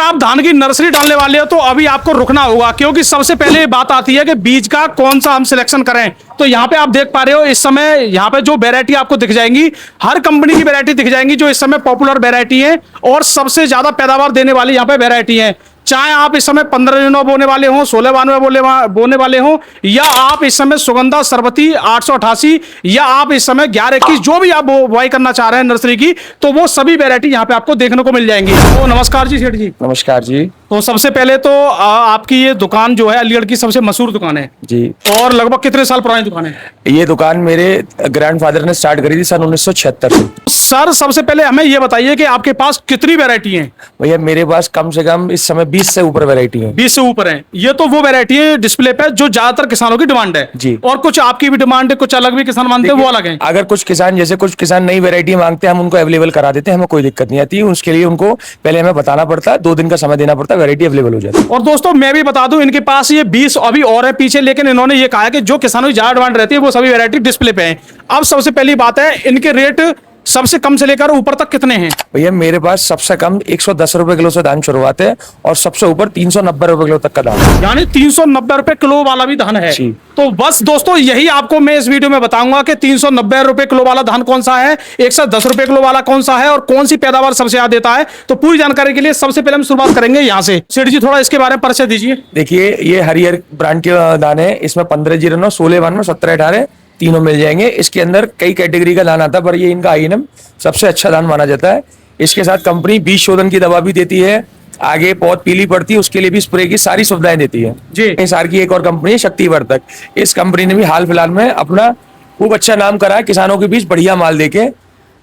आप धान की नर्सरी डालने वाले हो तो अभी आपको रुकना होगा, क्योंकि सबसे पहले बात आती है कि बीज का कौन सा हम सिलेक्शन करें। तो यहाँ पे आप देख पा रहे हो इस समय यहाँ पे जो वैरायटी आपको दिख जाएंगी, हर कंपनी की वैरायटी दिख जाएंगी जो इस समय पॉपुलर वैरायटी है और सबसे ज्यादा पैदावार देने वाली यहाँ पे वैरायटी है। चाहे आप इस समय 15 बोने वाले हो, 1692 बोने वाले हो, या आप इस समय सुगंधा सरबती 888, या आप इस समय 1121 जो भी आप बुआई करना चाह रहे हैं नर्सरी की, तो वो सभी वैरायटी यहाँ पे आपको देखने को मिल जाएंगी। तो नमस्कार जी सेठ जी। नमस्कार जी। तो सबसे पहले तो आपकी ये दुकान जो है अलीगढ़ की सबसे मशहूर दुकान है जी। और लगभग कितने साल पुरानी दुकान है? ये दुकान मेरे ग्रैंडफादर ने स्टार्ट करी थी सन 1976 से। सर सबसे पहले हमें ये बताइए कि आपके पास कितनी वैरायटी है? भैया मेरे पास कम से कम इस समय 20 से ऊपर वैरायटी है। 20 से ऊपर है। ये तो वो वैरायटी है डिस्प्ले पे जो ज्यादातर किसानों की डिमांड है जी। और कुछ आपकी भी डिमांड है, कुछ अलग भी किसान मानते हैं, वो अलग है। अगर कुछ किसान नई वैरायटी मांगते हैं, हम उनको अवेलेबल करा देते हैं, हमें कोई दिक्कत नहीं आती। उसके लिए उनको पहले हमें बताना पड़ता है, 2 दिन का समय देना पड़ता है, वैरायटी अवेलेबल हो जाती है। और दोस्तों मैं भी बता दूं इनके पास ये 20 अभी और है पीछे, लेकिन इन्होंने ये कहा है कि जो किसानों की ज्यादा डिमांड रहती है वो सभी वैरायटी डिस्प्ले पे है। अब सबसे पहली बात है, इनके रेट सबसे कम से लेकर ऊपर तक कितने हैं? भैया मेरे पास सबसे कम 110 रुपए किलो से धान शुरुआत है और सबसे ऊपर 390 रुपए किलो तक का धान है। यानी 390 रुपए किलो वाला भी धान है। तो बस दोस्तों यही आपको मैं इस वीडियो में बताऊंगा कि 390 रुपए किलो वाला धान कौन सा है, 110 रुपए किलो वाला कौन सा है और कौन सी पैदावार सबसे ज्यादा देता है। तो पूरी जानकारी के लिए सबसे पहले हम शुरुआत करेंगे यहाँ से। सेठ जी थोड़ा इसके बारे में परिचय दीजिए। देखिए ये हरियर ब्रांड के दान है। इसमें 1509, 1692, 1718 तीनों मिल जाएंगे। इसके अंदर कई कैटेगरी का धान आता है पर ये इनका आईएनएम सबसे अच्छा धान माना जाता है। इसके साथ कंपनी बीज शोधन की दवा भी देती है, आगे पौध पीली पड़ती है उसके लिए भी स्प्रे की सारी सुविधाएं देती है जी। सार की एक और कंपनी है शक्तिवर्धक। इस कंपनी ने भी हाल फिलहाल में अपना खूब अच्छा नाम करा है किसानों के बीच बढ़िया माल देके,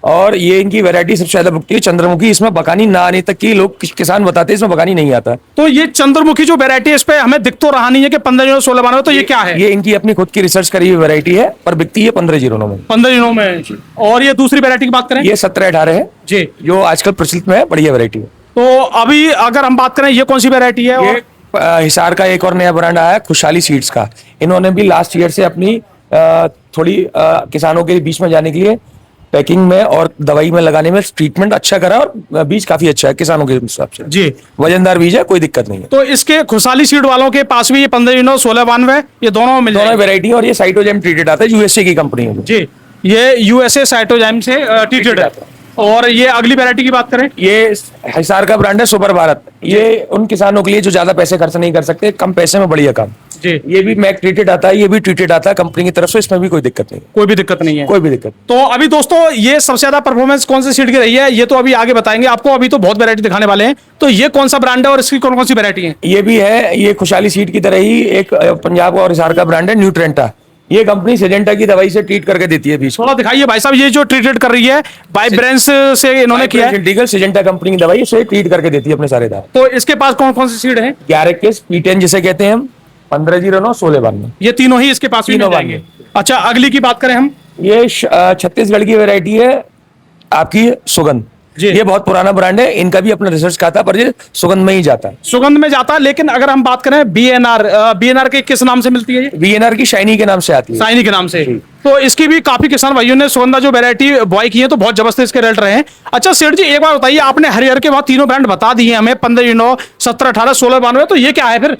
और ये इनकी वैरायटी सबसे ज्यादा बिकती है चंद्रमुखी। इसमें बकानी ना आने तक की लोग किसान बताते हैं इसमें बकानी नहीं आता। तो ये चंद्रमुखी जो वैरायटी है इस पे हमें दिख तो रहा नहीं है कि 1509-1692, तो ये क्या है? ये इनकी अपनी खुद की रिसर्च करी हुई वैरायटी है पर बिकती है 1509 में। 1509 में। और ये दूसरी वैरायटी की बात करें, ये 1718 है जी, जो आजकल प्रचलित में है, बढ़िया वैरायटी है। तो अभी अगर हम बात करें ये कौन सी वैरायटी है? ये हिसार का एक और नया ब्रांड आया है खुशहाली सीड्स का। इन्होंने भी लास्ट ईयर से अपनी थोड़ी किसानों के बीच में जाने के लिए पैकिंग में और दवाई में लगाने में ट्रीटमेंट अच्छा करा और बीज काफी अच्छा है किसानों के हिसाब से जी। वजनदार बीज है, कोई दिक्कत नहीं है। तो इसके खुशहाली सीड वालों के पास भी ये 1509, 1692 ये दोनों मिल जाएंगे। दोनों वैरायटी। और ये साइटोजैम ट्रीटेड आता है, यूएसए की कंपनी है जी। ये यूएसए साइटोजैम से ट्रीटेड है। और ये अगली वैरायटी की बात करें, ये हिसार का ब्रांड है सुपर भारत। ये उन किसानों के लिए जो ज्यादा पैसे खर्च नहीं कर सकते, कम पैसे में बढ़िया काम जी। ये भी मैक ट्रीटेड आता है, ये भी ट्रीटेड आता है कंपनी की तरफ से, इसमें भी कोई दिक्कत नहीं, कोई भी दिक्कत नहीं है, कोई भी दिक्कत। तो अभी दोस्तों ये सबसे ज्यादा परफॉर्मेंस कौन सी सीड की रही है ये तो अभी आगे बताएंगे आपको, अभी तो बहुत वैरायटी दिखाने वाले हैं। तो ये कौन सा ब्रांड है और इसकी कौन कौन सी वैरायटी है? ये भी है, ये खुशहाली सीड की तरह ही एक पंजाब और हिसार का ब्रांड है न्यूट्रेंटा। ये कंपनी सिजेंटा की दवाई से ट्रीट करके देती है बीज। थोड़ा दिखाइए भाई साहब, ये जो ट्रीटेड कर रही है वाइब्रेंस से इन्होंने किया है, सिजेंटा कंपनी की दवाई से ट्रीट करके देती है अपने सारे दाने। तो इसके पास कौन कौन सी सीड है? 1121, P10 जिसे कहते हैं हम, 1509, 1692, ये तीनों ही इसके पास मिल जाएंगे। अच्छा अगली की बात करें हम, ये छत्तीसगढ़ की वैरायटी है आपकी सुगंध। ये बहुत पुराना ब्रांड है, इनका भी अपना रिसर्च का था पर ये सुगंध में ही जाता है, सुगंध में जाता है। लेकिन अगर हम बात करें बीएनआर के किस नाम से मिलती है? बीएनआर की शाइनी के नाम से आती है, शाइनी के नाम से। तो इसकी भी काफी किसान भाइयों ने सुगंधा जो वैरायटी बुआई की है तो बहुत जबरदस्त इसके रेट रहे हैं। अच्छा सेठ जी एक बार बताइए, आपने हरियर के बाद तीनों ब्रांड बता दिए हमें, 1509, 1718, 1692, तो ये क्या है फिर?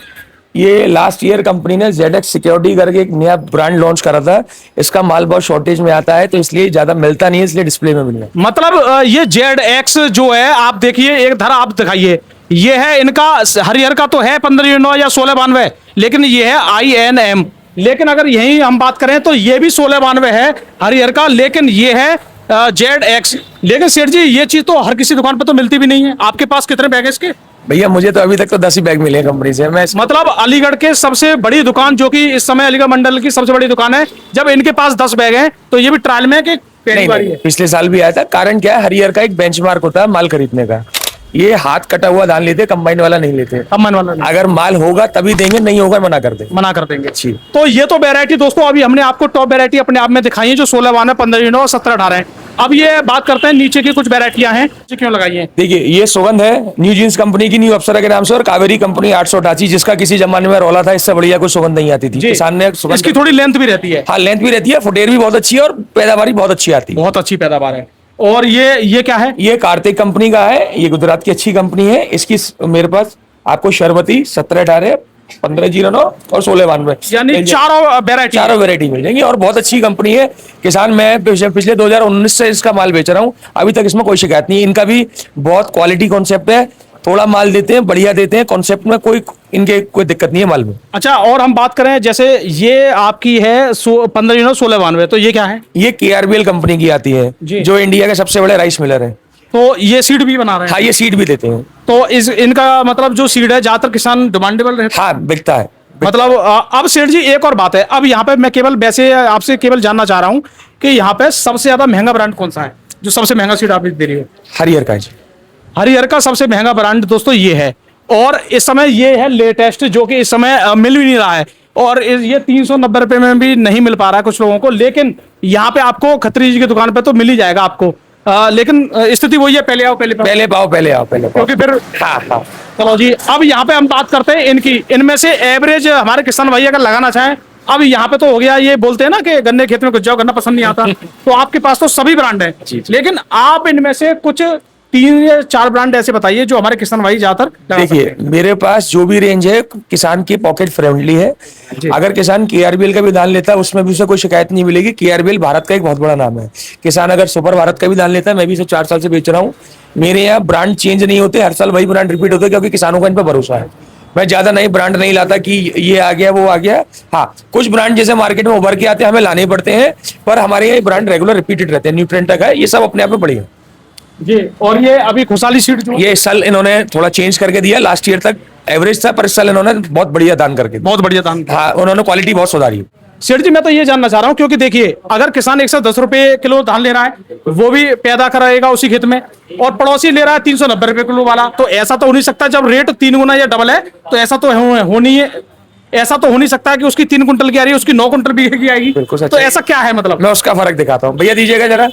ये लास्ट ईयर कंपनी ने ZX सिक्योरिटी करके एक नया ब्रांड लॉन्च करा था। इसका माल बहुत शॉर्टेज में आता है तो इसलिए ज्यादा मिलता नहीं है, इसलिए डिस्प्ले में मिलना। मतलब ये ZX जो है, आप देखिए एक धारा आप दिखाइए, ये है इनका हरियर का तो है 1509 या 1692, लेकिन ये है INM। लेकिन अगर यही हम बात करें तो ये भी 1692 है हरियर का, लेकिन ये है ZX। लेकिन सेठ जी ये चीज तो हर किसी दुकान पर तो मिलती भी नहीं है। आपके पास कितने बैग है इसके? भैया मुझे तो अभी तक तो 10 ही बैग मिले हैं कंपनी से। मैं मतलब अलीगढ़ के सबसे बड़ी दुकान, जो कि इस समय अलीगढ़ मंडल की सबसे बड़ी दुकान है, जब इनके पास 10 बैग हैं तो ये भी ट्रायल में कि पहली बार है? पिछले साल भी आया था। कारण क्या है, हरियर का एक बेंचमार्क होता है माल खरीदने का। ये हाथ कटा हुआ धान लेते, कंबाइन वाला नहीं लेते। कंबाइन वाला नहीं। अगर माल होगा तभी देंगे, नहीं होगा मना कर देंगे अच्छी। तो ये तो वैरायटी दोस्तों अभी हमने आपको टॉप वैरायटी अपने आप में दिखाई है जो 1692, 1509 और 1718 है। अब ये बात करते हैं नीचे की कुछ वैरायटियां हैं क्यों लगाई है। देखिए ये सुगंध है न्यू जीन्स कंपनी की, न्यू अप्सरा के नाम से, और कावेरी कंपनी 888, जिसका किसी जमाने में रौला था, इससे बढ़िया कोई सुगंध नहीं आती थी। किसान ने इसकी थोड़ी लेंथ भी रहती है। हाँ लेंथ भी रहती है, फुटेर भी बहुत अच्छी है और पैदावार भी बहुत अच्छी आती है। बहुत अच्छी पैदावार है। और ये क्या है? ये कार्तिक कंपनी का है, ये गुजरात की अच्छी कंपनी है। इसकी मेरे पास आपको शर्बती 1718, 1509 और 1692 यानी चारों वैरायटी मिल जाएंगी और बहुत अच्छी कंपनी है। किसान, मैं पिछले 2019 से इसका माल बेच रहा हूँ, अभी तक इसमें कोई शिकायत नहीं है। इनका भी बहुत क्वालिटी कॉन्सेप्ट है, थोड़ा माल देते हैं, बढ़िया देते हैं, कॉन्सेप्ट में कोई दिक्कत नहीं है माल में। अच्छा, और हम बात करें जैसे ये आपकी है 15/16 तो ये क्या है? ये KRBL कंपनी की आती है, जो इंडिया के सबसे बड़े राइस मिलर है। तो ये सीड भी बना रहे हैं? हाँ, ये सीड भी देते हैं। तो इनका मतलब जो सीड है ज्यादातर किसान डिमांडेबल रहता है? हाँ, बिकता है। मतलब अब सेठ जी एक और बात है, अब यहाँ पे मैं केवल वैसे आपसे केवल जानना चाह रहा हूँ कि यहाँ पे सबसे ज्यादा महंगा ब्रांड कौन सा है, जो सबसे महंगा सीड आप दे रही हो? हरियर का जी। हरियर का सबसे महंगा ब्रांड दोस्तों ये है, और इस समय ये है लेटेस्ट, जो कि इस समय मिल भी नहीं रहा है, और ये 390 रुपए में भी नहीं मिल पा रहा है कुछ लोगों को, लेकिन यहाँ पे आपको खत्री जी की दुकान पे तो मिल ही जाएगा आपको। लेकिन स्थिति वही है, पहले आओ पहले पाओ, क्योंकि फिर हाँ। चलो जी, अब यहाँ पे हम बात करते हैं इनमें से एवरेज हमारे किसान भाई अगर लगाना चाहें। अब यहाँ पे तो हो गया, ये बोलते हैं ना कि गन्ने खेत में घुस जाओ, गन्ना पसंद नहीं आता। तो आपके पास तो सभी ब्रांड है, लेकिन आप इनमें से कुछ 3 या 4 ब्रांड ऐसे बताइए जो हमारे किसान भाई ज्यादातर। देखिए, मेरे पास जो भी रेंज है किसान की पॉकेट फ्रेंडली है। अगर किसान KRBL का भी धान लेता है, उसमें भी उसे कोई शिकायत नहीं मिलेगी। KRBL भारत का एक बहुत बड़ा नाम है। किसान अगर सुपर भारत का भी धान लेता है, मैं भी इसे 4 साल से बेच रहा हूँ, मेरे यहाँ ब्रांड चेंज नहीं होते, हर साल वही ब्रांड रिपीट होते हैं, क्योंकि किसानों का इन पर भरोसा है। मैं ज्यादा नई ब्रांड नहीं लाता कि ये आ गया वो आ गया। हाँ, कुछ ब्रांड जैसे मार्केट में उभर के आते हैं, हमें लाने पड़ते हैं, पर हमारे यहाँ ब्रांड रेगुलर रिपीटेड रहते हैं। न्यूट्रेंट का है, ये सब अपने आप में बढ़िया जी। और ये अभी खुशहाली सीड जो ये इस साल इन्होंने थोड़ा चेंज करके दिया। लास्ट ईयर तक एवरेज था, पर इस साल इन्होंने बहुत बढ़िया दान करके दिया। बहुत बढ़िया दान। हाँ, उन्होंने क्वालिटी बहुत सुधारी। सेठ जी, मैं तो ये जानना चाह रहा हूँ, क्योंकि देखिए अगर किसान 110 रुपए किलो धान ले रहा है, वो भी पैदा कराएगा उसी खेत में, और पड़ोसी ले रहा है 390 रुपए किलो वाला, तो ऐसा तो हो नहीं सकता जब रेट 3 गुना या डबल है, तो ऐसा तो हो नहीं है। ऐसा तो हो नहीं सकता कि उसकी 3 कुंटल की आ रही है, उसकी 9 कुंटल भी की आएगी। बिल्कुल। तो ऐसा क्या है मतलब? मैं उसका फर्क दिखाता हूँ, भैया दीजिएगा जरा,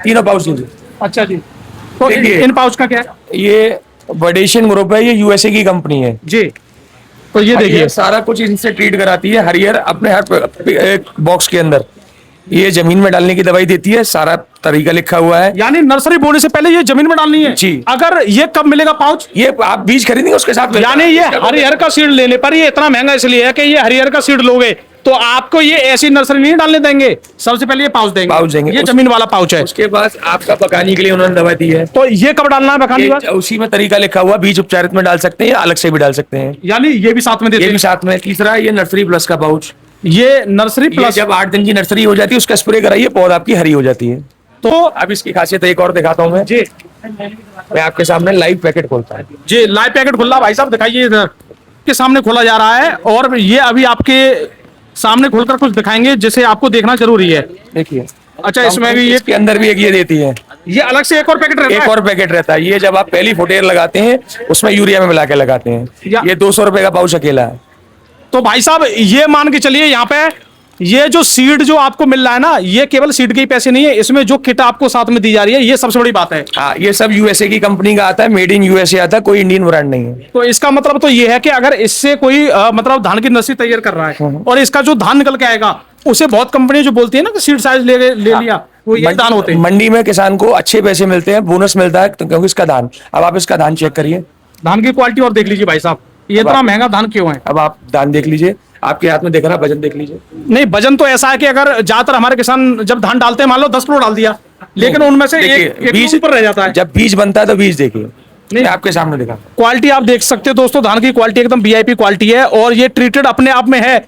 तीनों पाउच दीजिए। अच्छा जी, तो इन पाउच का क्या है? ये वडेशियन ग्रुप है, ये USA की कंपनी है जी। तो ये देखिए सारा कुछ इनसे ट्रीट कराती है। हरियर अपने हर बॉक्स के अंदर ये जमीन में डालने की दवाई देती है, सारा तरीका लिखा हुआ है। यानी नर्सरी बोने से पहले ये जमीन में डालनी है जी। अगर ये कब मिलेगा पाउच? ये आप बीज खरीदेंगे उसके साथ यानी ये हरियर का सीड लेने पर ये इतना महंगा इसलिए है कि ये हरियर का सीड लोगे तो आपको ये ऐसी नर्सरी नहीं डालने देंगे, सबसे पहले ये पाउच देंगे। ये जमीन वाला पाउच है। उसके बाद आपका पकाने के लिए उन्होंने दवा दी है। तो ये कब डालना है पकाने के बाद? उसी में तरीका लिखा हुआ, बीज उपचारित में डाल सकते हैं या अलग से भी डाल सकते हैं। यानी ये भी साथ में देते हैं? ये भी साथ में। तीसरा ये नर्सरी प्लस का पाउच। ये नर्सरी प्लस जब 8 दिन की नर्सरी हो जाती है, उसका स्प्रे कराइए, पौधा आपकी हरी हो जाती है। तो अब इसकी खासियत एक और दिखाता हूँ मैं जी। मैं आपके सामने लाइव पैकेट खोलता हूँ जी। लाइव पैकेट खुला भाई साहब, दिखाइए, इधर के सामने खोला जा रहा है, और ये अभी आपके सामने खोलकर कुछ दिखाएंगे जिसे आपको देखना जरूरी है। देखिए। अच्छा, इसमें भी इसके अंदर भी एक ये देती है, ये अलग से एक और पैकेट रहता है? एक और पैकेट रहता है। ये जब आप पहली फुटेर लगाते हैं, उसमें यूरिया में मिला के लगाते हैं। ये 200 रुपए का पाउच अकेला है। तो भाई साहब ये मान के चलिए, यहाँ पे ये जो सीड जो आपको मिल रहा है ना, ये केवल सीड के ही पैसे नहीं है, इसमें जो किट आपको साथ में दी जा रही है, ये सबसे बड़ी बात है। हाँ, ये सब USA की कंपनी का आता है, मेड इन USA आता है, कोई इंडियन ब्रांड नहीं है। तो इसका मतलब तो ये है कि अगर इससे कोई मतलब धान की नर्सरी तैयार कर रहा है और इसका जो धान निकल के आएगा, उसे बहुत कंपनी जो बोलती है ना कि सीड साइज ले लिया, वो ये धान होते हैं। मंडी में किसान को अच्छे पैसे मिलते हैं, बोनस मिलता है, क्योंकि इसका धान। अब आप इसका धान चेक करिए, धान की क्वालिटी और देख लीजिए भाई साहब, ये इतना महंगा धान क्यों है? अब आप धान देख लीजिए, आपके हाथ में देख रहा है, वजन देख लीजिए। नहीं, वजन तो ऐसा है कि अगर ज्यादातर हमारे किसान जब धान डालते हैं, मान लो 10 किलो डाल दिया, लेकिन उनमें से एक बीज ऊपर रह जाता है। जब बीज बनता है तो बीज देखिए, नहीं आपके सामने दिखा। क्वालिटी आप देख सकते हो दोस्तों, धान की क्वालिटी एकदम VIP क्वालिटी है, और ये ट्रीटेड अपने आप में है।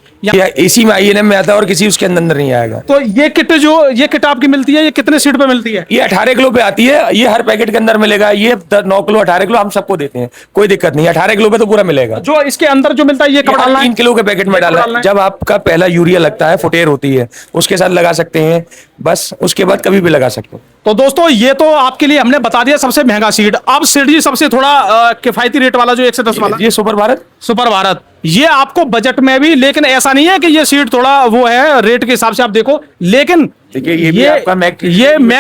इसी में INM में आता है और किसी उसके अंदर नहीं आएगा। तो ये किट आपकी मिलती है, ये कितने सीड पे मिलती है? ये 18 किलो पे आती है। ये हर पैकेट के अंदर मिलेगा। ये 9 किलो 18 किलो हम सबको देते हैं, कोई दिक्कत नहीं। 18 किलो पे तो पूरा मिलेगा। जो इसके अंदर जो मिलता है ये कब डालना है? 3 किलो के पैकेट में डालना है। जब आपका पहला यूरिया लगता है, फुटेर होती है, उसके साथ लगा सकते हैं, बस उसके बाद कभी भी लगा सकते हो। तो दोस्तों ये तो आपके लिए हमने बता दिया सबसे महंगा सीड। अब सीड जी सबसे थोड़ा किफायती रेट वाला जो 110 वाला, ये सुपर भारत, ये आपको बजट में भी, लेकिन ऐसा नहीं है कि ये सीड थोड़ा वो है रेट के हिसाब से आप देखो, लेकिन देखिए ये आपका मैक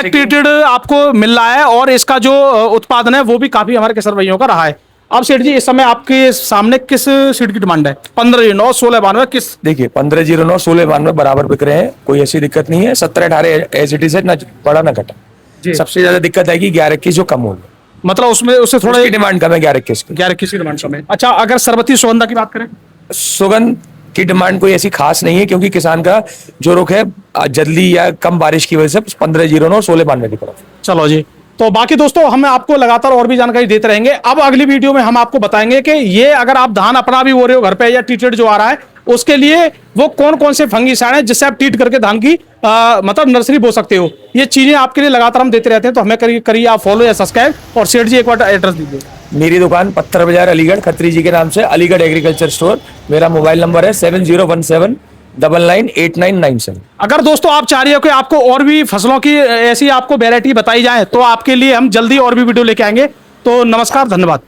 ट्रीटेड आपको मिल रहा है, और इसका जो उत्पादन है वो भी काफी हमारे किसान भाइयों का रहा है। अब सेठ जी इस समय आपके सामने किस सीड की डिमांड है? 1509, 1692 किस? देखिए 1509, 1692 बराबर बिक रहे हैं, कोई ऐसी दिक्कत नहीं है। 1718 एज इट इज है, ना बड़ा ना घटा। जी। सबसे ज्यादा दिक्कत आएगी 11-21 जो कम होगी, मतलब उसमें उससे थोड़ा उसकी डिमांड कम है 11-21 की। 11-21 की डिमांड कम है। अच्छा, अगर सरबती सुगंधा की बात करें? सुगंध की डिमांड कोई ऐसी खास नहीं है, क्योंकि किसान का जो रुख है जल्दी या कम बारिश की वजह से 1509 और 1692 की तरफ। चलो जी। तो बाकी दोस्तों हम आपको लगातार और भी जानकारी देते रहेंगे। अब अगली वीडियो में हम आपको बताएंगे कि ये अगर आप धान अपना भी बो रहे हो घर पे या ट्रीटेड जो आ रहा है, उसके लिए वो कौन कौन से फंगिसाइड हैं जिससे आप ट्रीट करके धान की मतलब नर्सरी बो सकते हो। ये चीजें आपके लिए लगातार हम देते रहते हैं, तो हमें करिए आप फॉलो या सब्सक्राइब। और सेठ जी एक बार एड्रेस दीजिए। मेरी दुकान पत्थर बाजार अलीगढ़, खत्री जी के नाम से, अलीगढ़ एग्रीकल्चर स्टोर। मेरा मोबाइल नंबर है 7017998997। अगर दोस्तों आप चाह रहे हो कि आपको और भी फसलों की ऐसी आपको वैरायटी बताई जाए, तो आपके लिए हम जल्दी और भी वीडियो लेके आएंगे। तो नमस्कार, धन्यवाद।